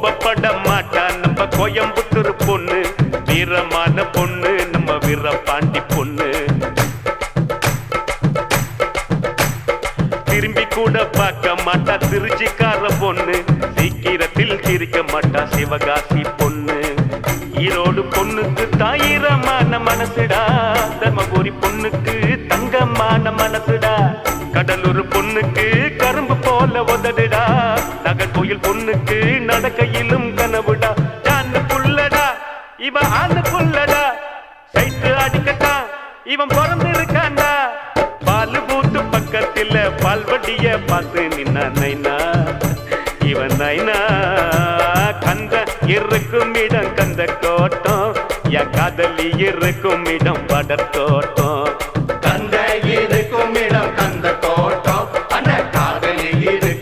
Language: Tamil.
கோபப்பட மாட்டா நம்ம கோயம்புத்தூர் பொண்ணு, வீரமான பொண்ணு நம்ம வீரபாண்டி பொண்ணு. திரும்பி கூட பார்க்க மாட்டா திருச்சிக்கார பொண்ணு, சீக்கிரத்தில் சிரிக்க மாட்டா சிவகாசி பொண்ணு. ஈரோடு பொண்ணுக்கு தாயிரமான மனசுடா, தர்மபுரி பொண்ணுக்கு தங்கமான மனசுடா, கடலூர் பொண்ணுக்கு கரும்பு போல உதடுடா, நகர்கோயில் பொண்ணுக்கு நடக்கையிலும் கனவுடா. ஜான்னு புள்ளடா இவன் ஆண்டு புள்ளடா, சைட்டு அடிக்கத்தான் இவன் பிறந்திருக்காண்டா. பால் பூத்து பக்கத்தில் பால்வடிய பார்த்து நின்னா நைனா, இவன் நைனா. கந்த இருக்கும் இடம் கந்த கோட்டம், என் காதலி இருக்கும் இடம் படத்தோட்டம்.